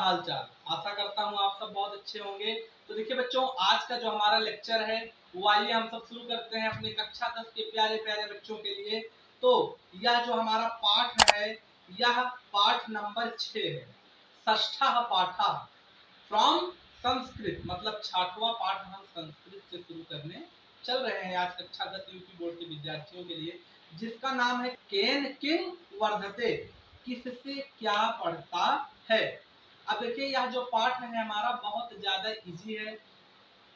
हाल चाल। आशा करता हूँ आप सब बहुत अच्छे होंगे। तो देखिए बच्चों, आज का जो हमारा लेक्चर है वो आइए हम सब शुरू करते हैं अपने कक्षा 10 के प्यारे प्यारे बच्चों के लिए। तो यह जो हमारा पाठ है, यह पाठ नंबर 6 है। षष्ठः पाठः फ्रॉम संस्कृत, मतलब छठवां पाठ हम संस्कृत से शुरू करने चल रहे हैं आज कक्षा 10 यूपी बोर्ड के विद्यार्थियों के लिए, जिसका नाम है केन किंग वर्धते, किससे क्या बढ़ता है। अब देखिए यह जो पाठ है हमारा बहुत ज्यादा इजी है।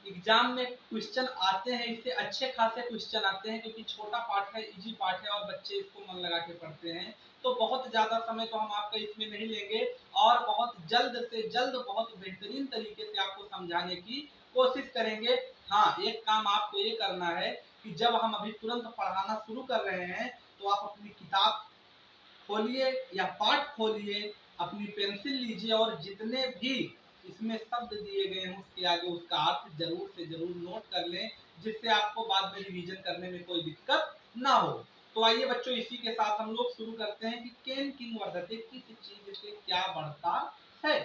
एग्जाम में क्वेश्चन आते हैं, इससे अच्छे खासे क्वेश्चन आते हैं क्योंकि छोटा पाठ है, इजी पाठ है और बच्चे इसको मन लगा के पढ़ते हैं। तो बहुत ज्यादा समय तो हम आपका इसमें नहीं लेंगे और बहुत जल्द से जल्द बहुत बेहतरीन तरीके से आपको समझाने की कोशिश करेंगे। हाँ, एक काम आपको ये करना है कि जब हम अभी तुरंत पढ़ाना शुरू कर रहे हैं तो आप अपनी किताब खोलिए या पाठ खोलिए, अपनी पेंसिल लीजिए और जितने भी इसमें शब्द दिए गए हैं उसके आगे उसका अर्थ जरूर से जरूर नोट कर लें, जिससे आपको बाद में रिवीजन करने में कोई दिक्कत ना हो। तो आइए बच्चों, इसी के साथ हम लोग शुरू करते हैं कि केन किंग वर्धते, किस चीज से क्या बढ़ता है।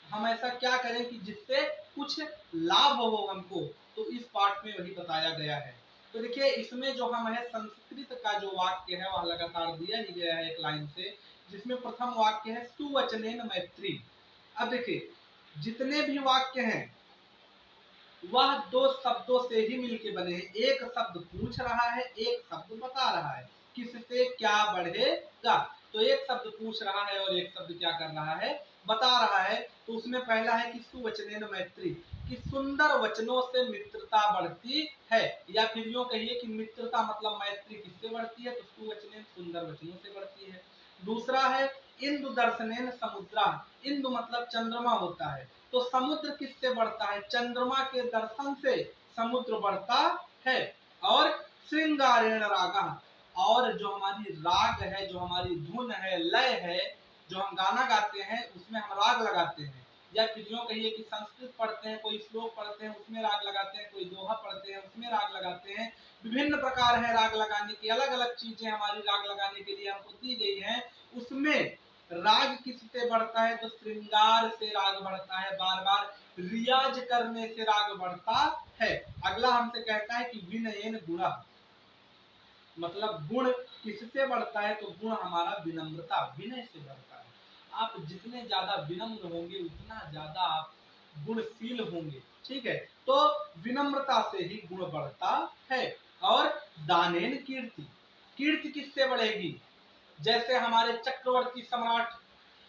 हम ऐसा क्या करें कि जिससे कुछ लाभ हो हमको, तो इस पाठ में वही बताया गया है। तो देखिए इसमें जो हम है संस्कृत का जो वाक्य है वह लगातार दिया ही गया है एक लाइन से, जिसमें प्रथम वाक्य है सुवचनेन मैत्री। अब देखिए जितने भी वाक्य हैं वह दो शब्दों से ही मिलके बने हैं। एक शब्द पूछ रहा है, एक शब्द बता रहा है किससे क्या बढ़ेगा। तो एक शब्द पूछ रहा है और एक शब्द क्या कर रहा है, बता रहा है। तो उसमें पहला है कि सुवचनेन मैत्री, कि सुंदर वचनों से मित्रता बढ़ती है, या फिर यूं कहिए कि मित्रता मतलब मैत्री किससे बढ़ती है, तो सुवचनेन सुंदर वचनों से बढ़ती है। दूसरा है इंदु दर्शनेन समुद्रा, इंदु मतलब चंद्रमा होता है, तो समुद्र किससे बढ़ता है, चंद्रमा के दर्शन से समुद्र बढ़ता है। और श्रृंगारेण रागा, और जो हमारी राग है, जो हमारी धुन है, लय है, जो हम गाना गाते हैं उसमें हम राग लगाते हैं, या फिर यूं कहिए कि संस्कृत पढ़ते हैं, कोई श्लोक पढ़ते हैं उसमें राग लगाते हैं, कोई दोहा पढ़ते हैं उसमें राग लगाते हैं। विभिन्न प्रकार है राग लगाने की, अलग अलग चीजें हमारी राग लगाने के लिए हमको दी गई हैं। उसमें राग किससे बढ़ता है, तो श्रृंगार से राग बढ़ता है, बार बार रियाज करने से राग बढ़ता है। अगला हमसे कहता है कि विनयेन गुणः, मतलब गुण किससे बढ़ता है, तो गुण हमारा विनम्रता, विनय से बढ़ता है। आप जितने ज्यादा विनम्र होंगे उतना ज्यादा आप गुणशील होंगे, ठीक है। तो विनम्रता से ही गुण बढ़ता है। और दानेन कीर्ति, कीर्ति किससे बढ़ेगी, जैसे हमारे चक्रवर्ती सम्राट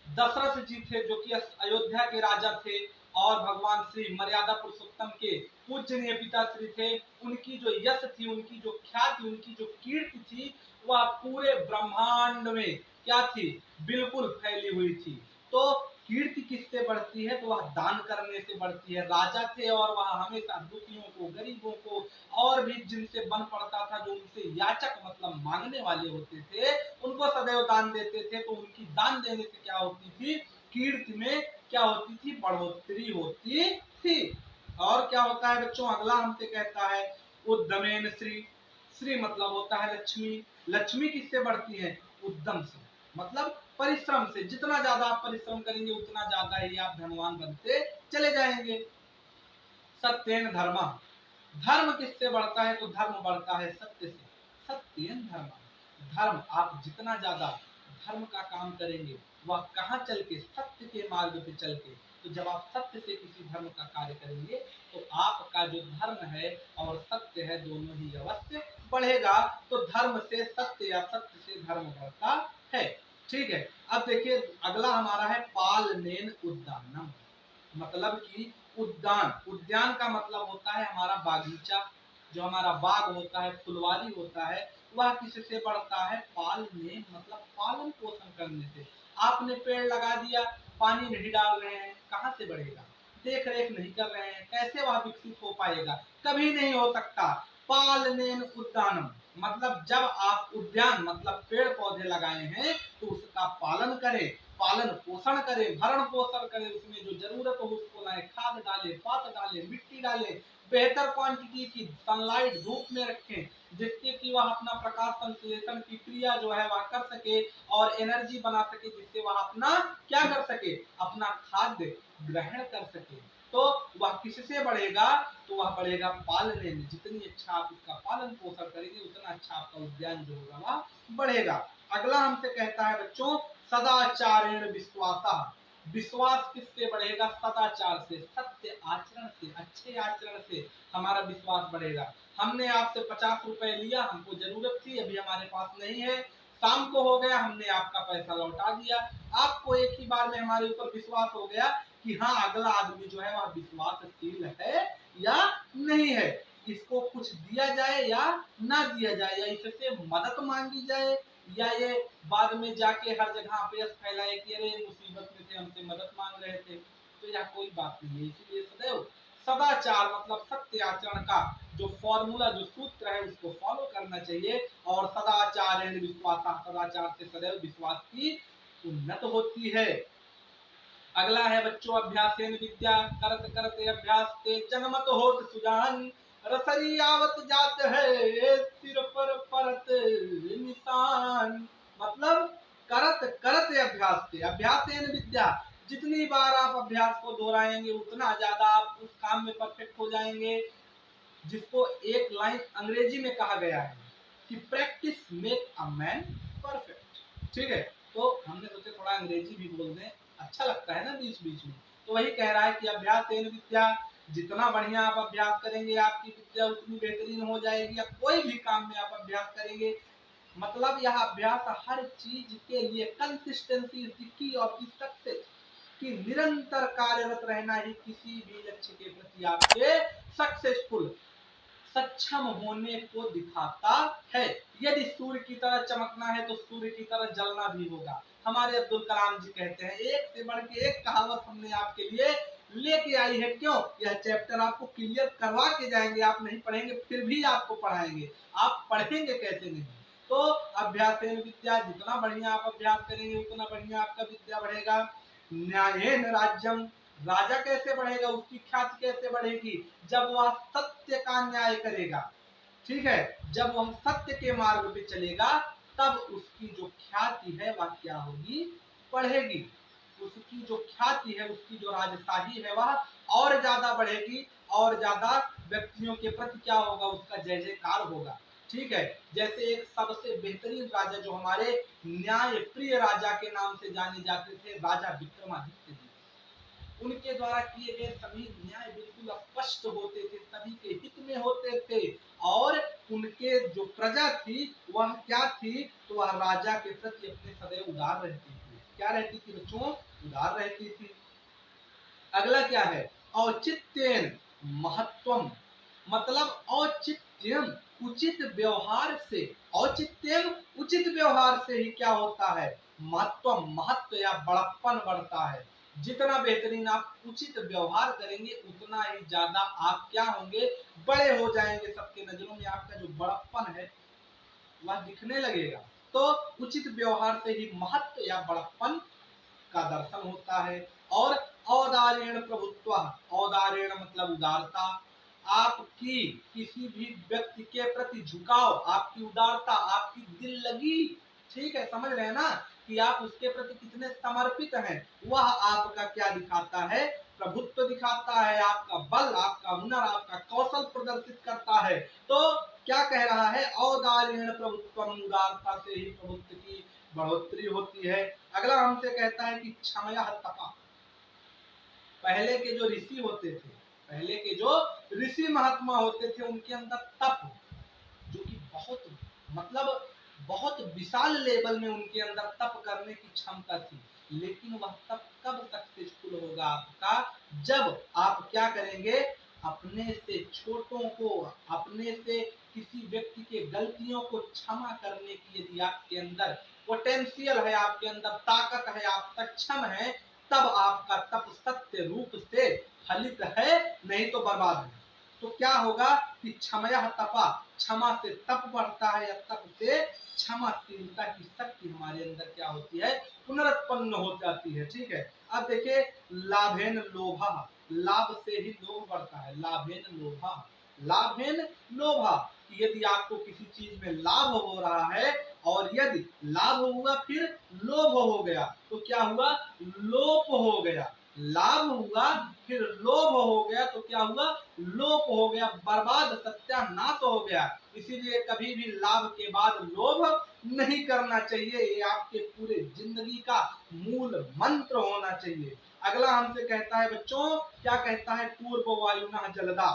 दशरथ जी थे जो कि अयोध्या के राजा थे और भगवान श्री मर्यादा पुरुषोत्तम के पूजनीय पिता श्री थे। उनकी जो यश थी, उनकी जो ख्याति, उनकी जो कीर्ति थी, वह पूरे ब्रह्मांड में क्या थी, बिल्कुल फैली हुई थी। तो कीर्ति किससे बढ़ती है, तो वह दान करने से बढ़ती है। राजा थे और वह हमेशा दुखियों को, गरीबों को और भी जिनसे बन पड़ता था, जो उनसे याचक मतलब मांगने वाले होते थे, उनको सदैव दान देते थे। तो उनकी दान देने से क्या होती थी, कीर्ति में क्या होती थी, बढ़ोतरी होती थी। और क्या होता है बच्चों, अगला हमसे कहता है उद्यमेन श्री, श्री मतलब होता है लक्ष्मी। लक्ष्मी किससे बढ़ती है, उद्यम से, मतलब परिश्रम से। जितना ज्यादा आप परिश्रम करेंगे उतना ज्यादा ही आप धनवान बनते चले जाएंगे। सत्येन धर्म, धर्म किससे बढ़ता है, तो धर्म बढ़ता है सत्य से। सत्येन धर्म, धर्म आप जितना ज्यादा धर्म का काम करेंगे, वह कहाँ चल के, सत्य के मार्ग पे चल के। तो जब आप सत्य से किसी धर्म का कार्य करेंगे तो आपका जो धर्म है और सत्य है दोनों ही अवश्य बढ़ेगा। तो धर्म से सत्य या सत्य से धर्म बढ़ता है, ठीक है। अब देखिए अगला हमारा है पालनेन उद्दानम, मतलब कि उद्यान, उद्यान का मतलब होता है हमारा बागीचा, जो हमारा बाग होता है, फुलवारी होता है, वह किससे बढ़ता है, पालने मतलब पालन पोषण करने से। आपने पेड़ लगा दिया, पानी नहीं डाल रहे हैं, कहाँ से बढ़ेगा, देख रेख नहीं कर रहे हैं, कैसे वह विकसित हो पाएगा, कभी नहीं हो सकता। पालनेन उद्यानम मतलब जब आप उद्यान मतलब पेड़ पौधे लगाए हैं तो उसका पालन करें, पालन पोषण करें, भरण पोषण करें, उसमें जो जरूरत हो उसको लाए, खाद डालें, पात डालें, मिट्टी डालें, बेहतर क्वांटिटी की सनलाइट धूप में रखें, जिससे कि वह अपना प्रकाश संश्लेषण की क्रिया जो है वह कर सके और एनर्जी बना सके, जिससे वह अपना क्या कर सके, अपना खाद्य ग्रहण कर सके। तो वह किससे बढ़ेगा, तो वह बढ़ेगा पालने में। जितनी अच्छा आप इसका पालन पोषण करेंगे उतना अच्छा आपका उद्यान जो होगा वह बढ़ेगा। अगला हमसे कहता है बच्चों, सदाचारेण विश्वासा। विश्वास किससे बढ़ेगा, सदाचार से, सत्य आचरण से, अच्छे आचरण से हमारा विश्वास बढ़ेगा। हमने आपसे 50 रुपए लिया, हमको जरूरत थी, अभी हमारे पास नहीं है, शाम को हो गया, हमने आपका पैसा लौटा दिया। आपको एक ही बार में हमारे ऊपर विश्वास हो गया कि हाँ अगला आदमी जो है वह विश्वासशील है या नहीं है, इसको कुछ दिया जाए या ना दिया जाए, या इससे मदद मांगी जाए, या ये बाद में जाके हर जगह अपयश फैलाए कि अरे मुसीबत में थे, हमसे मदद मांग रहे थे। तो यह कोई बात नहीं है। इसलिए सदैव सदाचार मतलब सत्य आचरण का जो फॉर्मूला, जो सूत्र है उसको फॉलो करना चाहिए। और सदाचार विश्वास, सदाचार से सदैव विश्वास की उन्नत होती है। अगला है बच्चों, अभ्यासेन विद्या करत करते अभ्यास ते जन्मत होत सुजान, रसरी आवत जात है सिर पर परत निशान। मतलब करत करते अभ्यास ते, अभ्यासेन विद्या, जितनी बार आप अभ्यास को दोहराएंगे उतना ज्यादा आप उस काम में परफेक्ट हो जाएंगे। जिसको एक लाइन अंग्रेजी में कहा गया है कि practice make a man perfect. ठीक है, तो हमने सोचे थोड़ा अंग्रेजी भी बोल दें, अच्छा लगता है ना बीच बीच में। तो वही कह रहा है कि अभ्यास विद्या, जितना बढ़िया आप अभ्यास करेंगे आपकी विद्या उतनी बेहतरीन हो जाएगी। या कोई भी काम में आप अभ्यास करेंगे, मतलब यह अभ्यास हर चीज के लिए कंसिस्टेंसी की और की सक्सेस कि निरंतर कार्यरत रहना ही किसी भी लक्ष्य के प्रति आपके सक्सेसफुल सक्षम होने को दिखाता है। यदि सूर्य की तरह चमकना है तो सूर्य की तरह जलना भी होगा। हमारे अब्दुल कलाम जी कहते हैं, एक से बढ़ के एक कहावत हमने आपके लिए लेके आई है। क्यों, यह चैप्टर आपको क्लियर करवा के जाएंगे। आप नहीं पढ़ेंगे फिर भी आपको पढ़ाएंगे, आप पढ़ेंगे कैसे नहीं। तो अभ्यासेन विद्या, जितना बढ़िया आप अभ्यास करेंगे उतना बढ़िया आपका विद्या बढ़ेगा। न्यायेन राज्यम, राजा कैसे बढ़ेगा, उसकी ख्याति कैसे बढ़ेगी, जब वह सत्य का न्याय करेगा। ठीक है, जब वह सत्य के मार्ग पे चलेगा तब उसकी जो ख्याति है वह क्या होगी, बढ़ेगी। उसकी जो ख्याति है, उसकी जो राजशाही है वह और ज्यादा बढ़ेगी, और ज्यादा व्यक्तियों के प्रति क्या होगा, उसका जय जयकार होगा। ठीक है, जैसे एक सबसे बेहतरीन राजा जो हमारे न्याय प्रिय राजा के नाम से जाने जाते थे, राजा विक्रमादित्य जी, उनके द्वारा किए गए सभी न्याय बिल्कुल स्पष्ट होते थे, सभी के हित में होते थे। और उनके जो प्रजा थी वह क्या थी, तो वह राजा के प्रति अपने सदैव उदार रहती थी। क्या रहती थी बच्चों, उदार रहती थी। अगला क्या है, औचित्यन महत्वम, मतलब औचित्यम उचित व्यवहार से, औचित्यम उचित व्यवहार से ही क्या होता है, महत्व, महत्व या बड़प्पन बढ़ता है। जितना बेहतरीन आप उचित व्यवहार करेंगे उतना ही ज्यादा आप क्या होंगे, बड़े हो जाएंगे। सबके नजरों में आपका जो बड़प्पन है वह दिखने लगेगा। तो उचित व्यवहार से ही महत्व या बड़प्पन का दर्शन होता है। और औदार्यण प्रभुत्व, औदार्यण मतलब उदारता, आपकी किसी भी व्यक्ति के प्रति झुकाव, आपकी उदारता, आपकी दिल लगी, ठीक है, समझ रहे हैं ना, कि आप उसके प्रति कितने समर्पित हैं, वह आपका क्या दिखाता है, प्रभुत्व दिखाता है, आपका बल, आपका हुनर, आपका कौशल प्रदर्शित करता है। तो क्या कह रहा है, औदार्यण प्रभुत्व, उदारता से ही प्रभुत्व की बढ़ोतरी होती है। अगला हमसे कहता है कि क्षमया तपा, पहले के जो ऋषि होते थे, पहले के जो ऋषि महात्मा होते थे, उनके अंदर तप, जो कि बहुत मतलब बहुत विशाल लेवल में उनके अंदर तप करने की क्षमता थी। लेकिन वह तप कब सक्सेसफुल होगा आपका, जब आप क्या करेंगे, अपने से छोटों को, अपने से किसी व्यक्ति के गलतियों को क्षमा करने की यदि आपके अंदर पोटेंशियल है, आपके अंदर ताकत है, आप सक्षम हैं, तब आपका तप सत्य रूप से फलित है, नहीं तो बर्बाद है। तो क्या होगा कि क्षमया तपा, क्षमा से तप बढ़ता है, या तप से क्षमाशीलता की शक्ति हमारे अंदर क्या होती है, पुनरुत्पन्न हो जाती है। ठीक है, अब देखिए, लाभेन लोभा, लाभ से ही लोभ बढ़ता है, लाभेन लोभा, लाभेन लोभा, कि यदि आपको किसी चीज में लाभ हो रहा है और यदि लाभ हुआ फिर लोभ हो गया तो क्या हुआ, लोप हो गया। लाभ हुआ फिर लोभ हो गया तो क्या हुआ, लोप हो गया, बर्बाद सत्यानाश हो गया। इसीलिए कभी भी लाभ के बाद लोभ नहीं करना चाहिए, ये आपके पूरे जिंदगी का मूल मंत्र होना चाहिए। अगला हमसे कहता है बच्चों, क्या कहता है, पूर्व वायुना जलदा।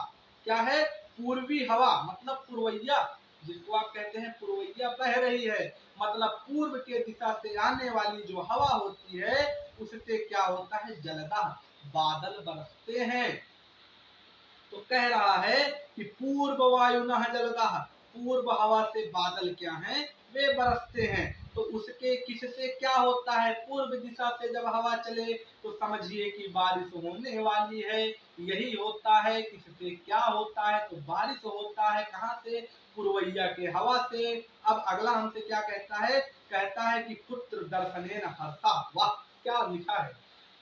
क्या है, पूर्वी हवा मतलब पुरवैया, जिसको आप कहते हैं पुरवैया बह रही है, मतलब पूर्व के दिशा से आने वाली जो हवा होती है उससे क्या होता है, जलदा, बादल बरसते हैं। तो कह रहा है कि पूर्व वायु न जलदा, पूर्व हवा से बादल क्या हैं, वे बरसते हैं। तो उसके किससे क्या होता है, पूर्व दिशा से जब हवा चले तो समझिए कि बारिश होने वाली है। यही होता है, किससे क्या होता है, तो बारिश होता है कहाँ से, पुरवैया के हवा से। अब अगला हमसे क्या कहता है, कहता है कि पुत्र दर्शनेन हर्षा। वाह, क्या लिखा है,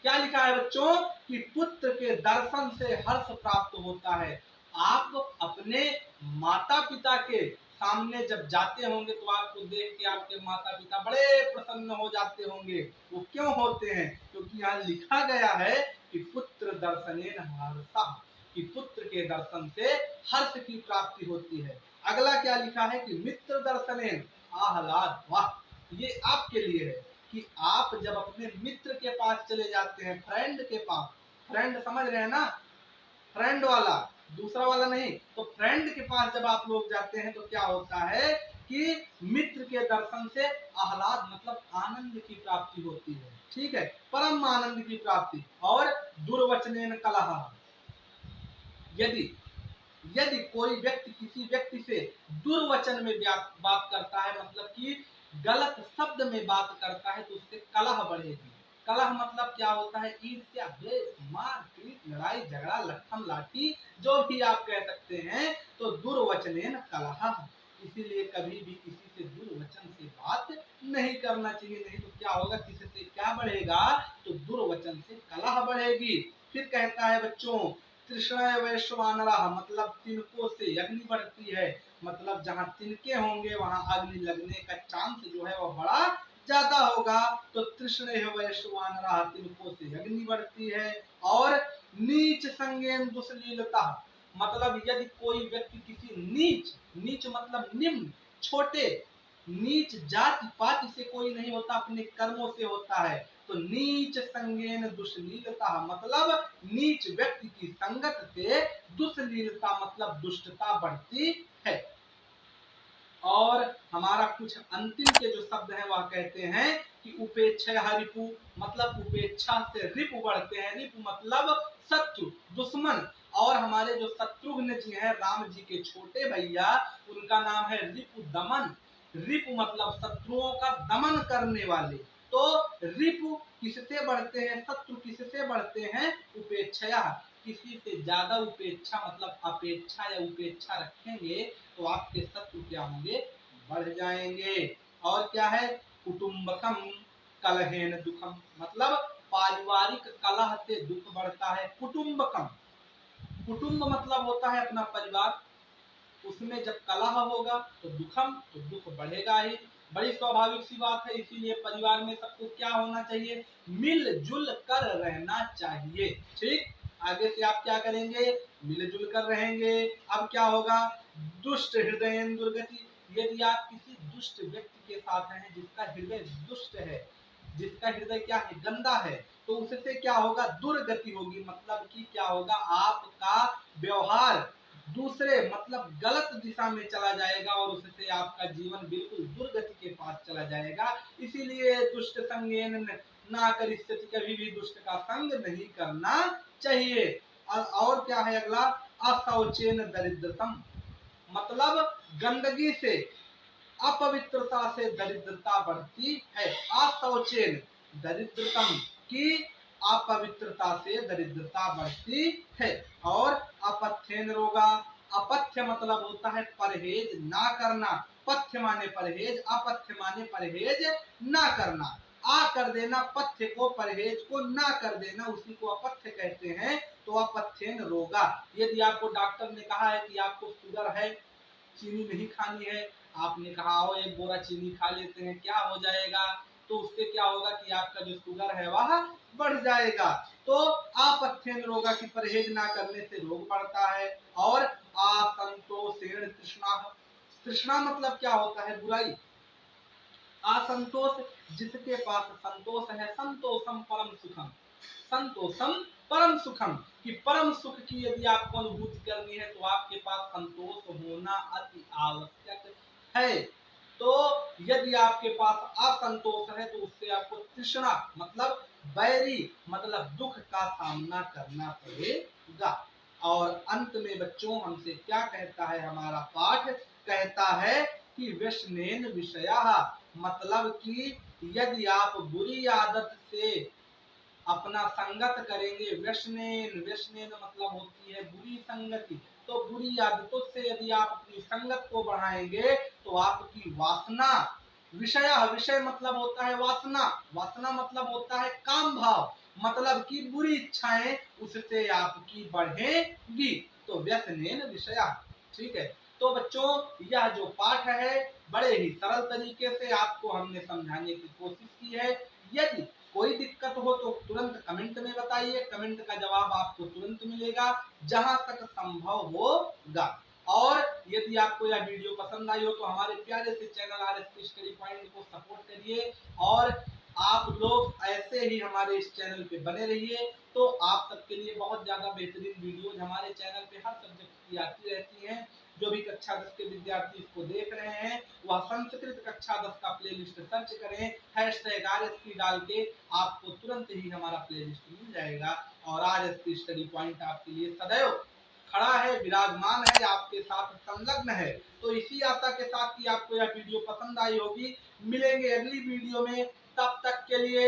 क्या लिखा है बच्चों, कि पुत्र के दर्शन से हर्ष प्राप्त होता है। आप अपने माता पिता के सामने जब जाते होंगे तो आपको देख के आपके माता पिता बड़े प्रसन्न हो जाते होंगे। वो क्यों होते हैं, क्योंकि यहाँ लिखा गया है कि पुत्र दर्शनेन हर्षा, कि पुत्र के दर्शन से हर्ष की प्राप्ति होती है। अगला क्या लिखा है कि मित्र दर्शनेन आह्लाद। वाह, ये आपके लिए है कि आप जब अपने मित्र के पास चले जाते हैं, फ्रेंड के पास, फ्रेंड समझ रहे हैं ना, फ्रेंड वाला, दूसरा वाला नहीं, तो फ्रेंड के पास जब आप लोग जाते हैं तो क्या होता है कि मित्र के दर्शन से आह्लाद मतलब आनंद की प्राप्ति होती है, ठीक है, परम आनंद की प्राप्ति। और दुर्वचनेन कलह, यदि यदि कोई व्यक्ति किसी व्यक्ति से दुर्वचन में बात करता है, मतलब कि गलत शब्द में बात करता है, तो उससे कलह बढ़ेगी। कलह मतलब क्या होता है, ईर्ष्या, द्वेष, मारपीट, लड़ाई झगड़ा, लट्ठम लाठी, जो भी आप कह सकते हैं, तो दुर्वचनेन कलह। इसीलिए कभी भी किसी से दुर्वचन से बात नहीं करना चाहिए, नहीं तो क्या होगा, किसी से क्या बढ़ेगा, तो दुर्वचन से कलह बढ़ेगी। फिर कहता है बच्चों, तृष्णा वैश्वानरा, मतलब तिनकों से अग्नि बढ़ती है, मतलब जहाँ तिनके होंगे वहां अग्नि लगने का चांस जो है वह बड़ा ज्यादा होगा। तो तृष्ण वैश्वानरा, तिनकों से अग्नि बढ़ती है। और नीच संगेन दुश्लीलता, मतलब यदि कोई व्यक्ति किसी नीच, नीच मतलब निम्न, छोटे, नीच जाति पाति से कोई नहीं होता, अपने कर्मों से होता है। तो नीच संगेन दुश्लीलता, मतलब नीच व्यक्ति की संगत से दुश्लीलता मतलब दुष्टता बढ़ती है। और हमारा कुछ अंतिम के जो शब्द हैं वह कहते हैं कि उपेक्षा हरिपु, मतलब उपेक्षा से रिपु बढ़ते हैं। रिपु मतलब शत्रु, दुश्मन। और हमारे जो शत्रुघ्न जी हैं, राम जी के छोटे भैया, उनका नाम है रिपु दमन। रिपु मतलब शत्रुओं का दमन करने वाले। तो रिपु किससे बढ़ते हैं, शत्रु किससे बढ़ते हैं, उपेक्षा, किसी से ज्यादा उपेक्षा मतलब अपेक्षा या उपेक्षा रखेंगे तो आपके शत्रु क्या होंगे, बढ़ जाएंगे। और क्या है, कुटुंबकम कलहेन दुखम, मतलब पारिवारिक कलह से दुख बढ़ता है। कुटुंबकम, कुटुंब मतलब होता है अपना परिवार, उसमें जब कलह होगा तो दुखम, तो दुख बढ़ेगा ही, बड़ी स्वाभाविक सी बात है। इसीलिए परिवार में सबको क्या होना चाहिए, मिलजुल कर रहना चाहिए। ठीक, आगे से आप क्या करेंगे, मिलजुल कर रहेंगे। अब क्या होगा, दुष्ट हृदय दुर्गति, यदि आप किसी दुष्ट व्यक्ति के साथ हैं जिसका हृदय दुष्ट है, जिसका हृदय क्या है, गंदा है, तो उससे क्या होगा, दुर्गति होगी, मतलब कि क्या होगा, आपका व्यवहार दूसरे मतलब गलत दिशा में चला जाएगा और उससे आपका जीवन बिल्कुल दुर्गति के पास चला जाएगा। इसीलिए दुष्ट संगेन ना कर, कभी भी दुष्ट का संग नहीं करना चाहिए। और क्या है अगला, अशौचेन दरिद्रतम, मतलब गंदगी से, अपवित्रता से दरिद्रता बढ़ती है। अशौचेन दरिद्रतम, की अपवित्रता से दरिद्रता बढ़ती है। और अपथ्यन रोगा, अपथ्य मतलब होता है परहेज ना करना, पथ्य माने परहेज, अपथ्य माने परहेज ना करना। आ कर देना पथ्य को, परहेज को ना कर देना, उसी को अपथ्य कहते हैं। तो अपथ्यन रोगा, यदि आपको डॉक्टर ने कहा है कि आपको शुगर है, चीनी नहीं खानी है, आपने कहा आओ एक बोरा चीनी खा लेते हैं, क्या हो जाएगा, तो उससे क्या होगा कि आपका जो शुगर है वह बढ़ जाएगा। तो अपथ्यन रोगा की परहेज ना करने से रोग बढ़ता है। और असंतोषेण तृष्णा, तृष्णा मतलब क्या होता है, बुराई। असंतोष, जिसके पास संतोष है, संतोषम परम सुखम, संतोषम परम सुखम, कि परम सुख की यदि आपको अनुभूति करनी है तो आपके पास संतोष होना अति आवश्यक है। तो यदि आपके पास असंतोष है तो उससे आपको तृष्णा मतलब बैरी मतलब दुख का सामना करना पड़ेगा। और अंत में बच्चों हमसे क्या कहता है हमारा पाठ, कहता है कि व्यसनेन विषया, मतलब कि यदि आप बुरी आदत से अपना संगत करेंगे, व्यसनेन, व्यसनेन मतलब होती है बुरी संगति, तो बुरी आदतों से यदि आप अपनी संगत को बढ़ाएंगे तो आपकी वासना, विषय, विषय मतलब होता है वासना, वासना मतलब होता है काम भाव, मतलब कि बुरी इच्छाएं उससे आपकी बढ़ेंगी। तो व्यसनेन विषया, ठीक है। तो बच्चों यह जो पाठ है बड़े ही सरल तरीके से आपको हमने समझाने की कोशिश की है। यदि कोई दिक्कत हो तो तुरंत कमेंट में बताइए, कमेंट का जवाब आपको तुरंत मिलेगा जहां तक संभव होगा। और यदि आपको यह वीडियो पसंद आई हो तो हमारे प्यारे से चैनल RSP स्टडी पॉइंट को सपोर्ट करिए और आप लोग ऐसे ही हमारे इस चैनल पे बने रहिए। तो आप सबके लिए बहुत ज्यादा बेहतरीन वीडियोज हमारे चैनल पे हर सब्जेक्ट की आती रहती हैं। जो भी कक्षा 10 के विद्यार्थी इसको देख रहे हैं वह संस्कृत कक्षा 10 का प्लेलिस्ट सर्च करें, #RSP डाल के आपको तुरंत ही हमारा प्लेलिस्ट मिल जाएगा। और RSP स्टडी पॉइंट आपके लिए सदैव खड़ा है, विराजमान है, आपके साथ संलग्न है। तो इसी आशा के साथ कि आपको यह वीडियो पसंद आई होगी, मिलेंगे अगली वीडियो में, तब तक के लिए